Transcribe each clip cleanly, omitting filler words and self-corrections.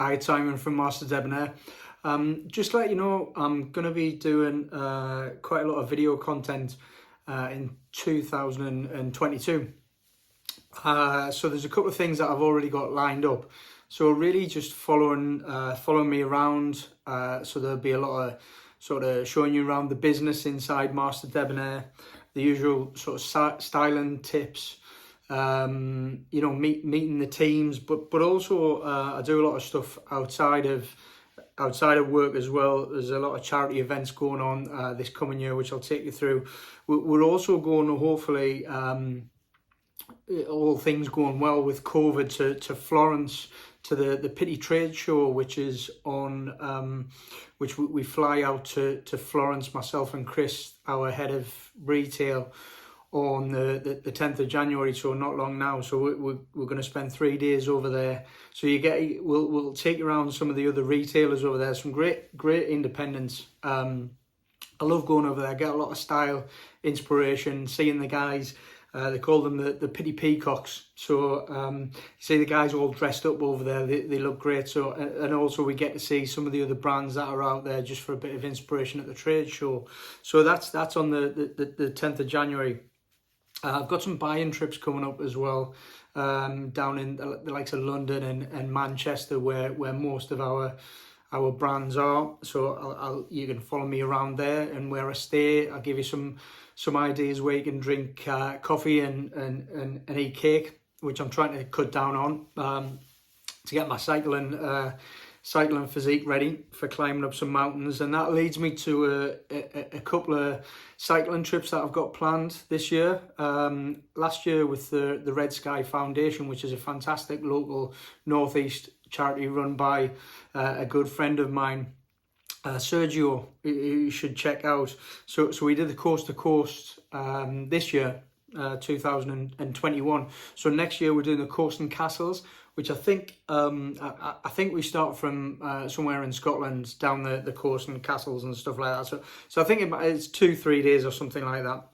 Hi, it's Simon from Master Debonair. Just to let you know, I'm going to be doing quite a lot of video content in 2022. So there's a couple of things that I've already got lined up. So really just following me around. So there'll be a lot of sort of showing you around the business inside Master Debonair, the usual sort of styling tips. Meeting the teams, but also I do a lot of stuff outside of work as well. There's a lot of charity events going on this coming year, which I'll take you through. We're also going to hopefully, all things going well with COVID, to Florence, to the Pity Trade Show, which is on, which we fly out to Florence, myself and Chris, our head of retail, on the 10th of January, so not long now. So we're going to spend 3 days over there. So we'll take you around some of the other retailers over there. Some great independents. I love going over there. I get a lot of style, inspiration, seeing the guys. They call them the Pity Peacocks. So you see the guys all dressed up over there. They look great. So and also we get to see some of the other brands that are out there just for a bit of inspiration at the trade show. So that's on the 10th of January. I've got some buy-in trips coming up as well, down in the likes of London and Manchester, where most of our brands are. So you can follow me around there, and where I stay, I'll give you some ideas where you can drink coffee and eat cake, which I'm trying to cut down on to get my cycling physique ready for climbing up some mountains. And that leads me to a couple of cycling trips that I've got planned this year. Last year with the Red Sky Foundation, which is a fantastic local northeast charity run by a good friend of mine, Sergio, who you should check out. So we did the coast to coast this year, 2021. So next year we're doing the coast and castles, which I think we start from somewhere in Scotland down the coast and castles and stuff like that. So I think it's 2-3 days or something like that.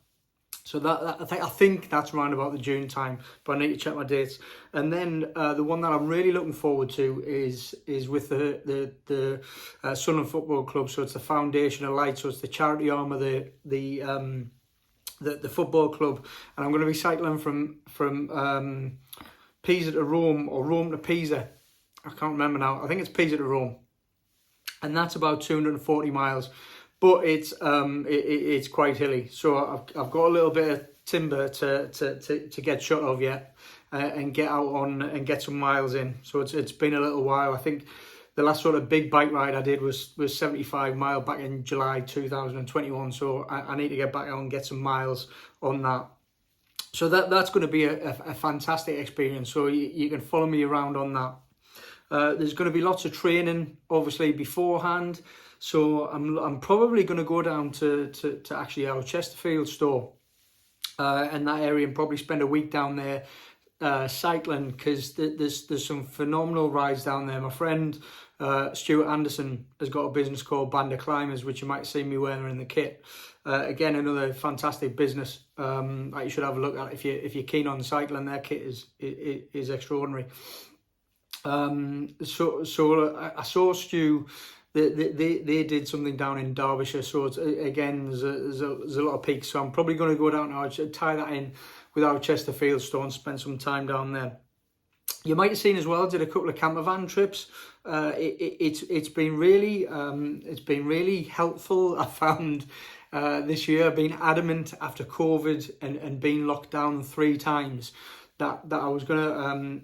So that I think that's around about the June time, but I need to check my dates. And then the one that I'm really looking forward to is with the Sunderland Football Club. So it's the Foundation of Light. So it's the charity arm of the football club, and I'm going to be cycling from Pisa to Rome, or Rome to Pisa. I can't remember now. I think it's Pisa to Rome, and that's about 240 miles. But it's quite hilly, so I've got a little bit of timber to get shot of yet, and get out on and get some miles in. So it's been a little while. I think the last sort of big bike ride I did was 75 mile back in July 2021. So I need to get back out and get some miles on that. So that's going to be a fantastic experience. So you can follow me around on that. There's going to be lots of training, obviously, beforehand. So I'm probably going to go down to actually our Chesterfield store and that area, and probably spend a week down there cycling, because there's some phenomenal rides down there. My friend Stuart Anderson has got a business called Band of Climbers, which you might see me wearing in the kit. Again, another fantastic business that you should have a look at if you're keen on cycling. Their kit is extraordinary. So I saw Stu. They did something down in Derbyshire. So again, there's a lot of peaks. So I'm probably going to go down now. I should tie that in with our Chesterfield store and spend some time down there. You might have seen as well, did a couple of campervan trips. It's been really helpful. I found this year, being adamant after COVID and being locked down 3 times, that I was gonna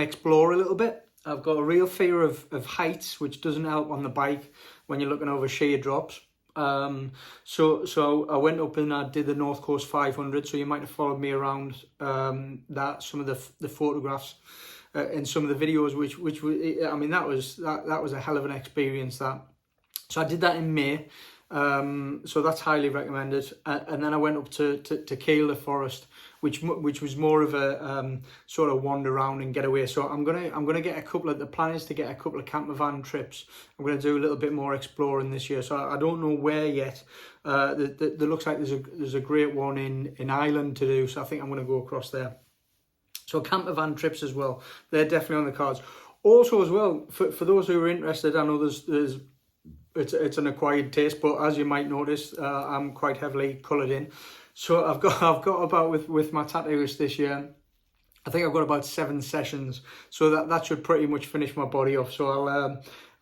explore a little bit. I've got a real fear of heights, which doesn't help on the bike when you're looking over sheer drops. So I went up and I did the North Coast 500. So you might have followed me around that, some of the photographs and some of the videos, which I mean, that was a hell of an experience. So I did that in May. So that's highly recommended. And then I went up to Keilor Forest, which was more of a sort of wander around and get away. So I'm gonna get the plan is to get a couple of campervan trips. I'm gonna do a little bit more exploring this year. So I don't know where yet. There looks like there's a great one in Ireland to do. So I think I'm gonna go across there. So campervan trips as well, they're definitely on the cards. Also as well, for those who are interested, I know it's an acquired taste, but as you might notice, I'm quite heavily coloured in. So I've got about with my tattooist this year, I think I've got about 7 sessions, so that should pretty much finish my body off. So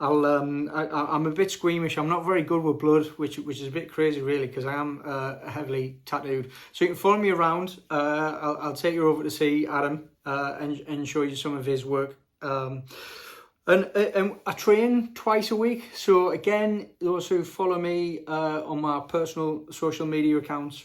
I'm a bit squeamish. I'm not very good with blood, which is a bit crazy really, because I am heavily tattooed. So you can follow me around. I'll take you over to see Adam and show you some of his work. And I train twice a week. So again, those who follow me on my personal social media accounts,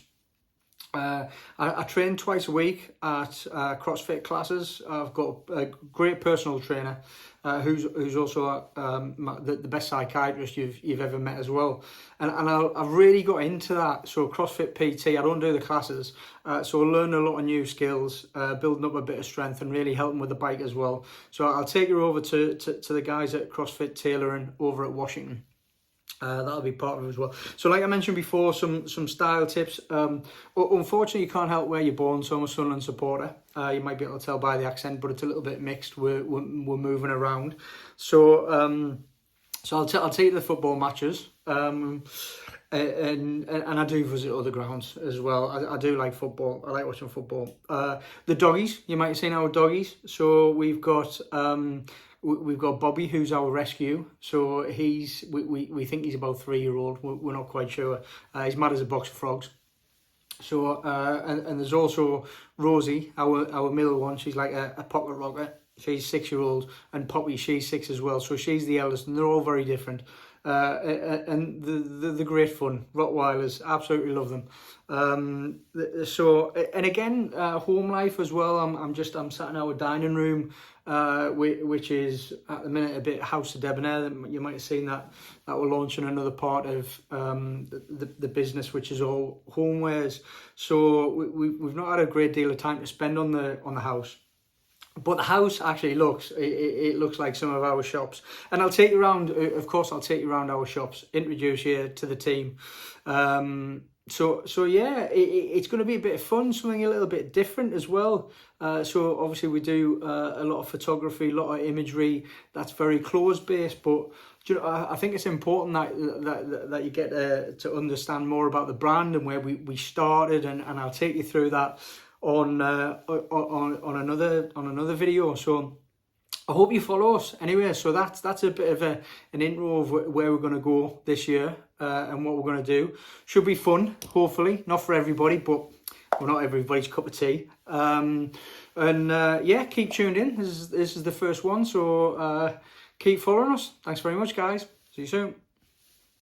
I train twice a week at CrossFit classes. I've got a great personal trainer who's also the best psychiatrist you've ever met as well. And I've really got into that. So CrossFit PT, I don't do the classes. So I learn a lot of new skills, building up a bit of strength and really helping with the bike as well. So I'll take you over to the guys at CrossFit Tailoring over at Washington. That'll be part of it as well. So like I mentioned before, some style tips. Unfortunately, you can't help where you're born, so I'm a Sunderland supporter. You might be able to tell by the accent, but it's a little bit mixed. We're moving around. So I'll take you to the football matches. And I do visit other grounds as well. I do like football. I like watching football. The doggies, you might have seen our doggies. So we've got Bobby, who's our rescue. So we think he's about 3-year-old. We're not quite sure. He's mad as a box of frogs. So and there's also Rosie, our middle one. She's like a pocket rocket. She's 6-year-old, and Poppy, she's 6 as well. So she's the eldest, and they're all very different. And the great fun. Rottweilers, absolutely love them. So and again, home life as well. I'm sat in our dining room, which is at the minute a bit House of Debonair. You might have seen that we're launching another part of the business, which is all homewares. So we've not had a great deal of time to spend on the house. But the house actually looks like some of our shops. And I'll take you around, of course, I'll take you around our shops, introduce you to the team. So yeah, it's going to be a bit of fun, something a little bit different as well. So obviously we do a lot of photography, a lot of imagery that's very clothes based, but I think it's important that you get to understand more about the brand and where we started, and I'll take you through that on another video. So I hope you follow us anyway. So that's a bit of an intro of where we're going to go this year and what we're going to do. Should be fun, hopefully. Not for everybody, but well, not everybody's cup of tea. Yeah, keep tuned in. This is the first one, so keep following us. Thanks very much, guys. See you soon.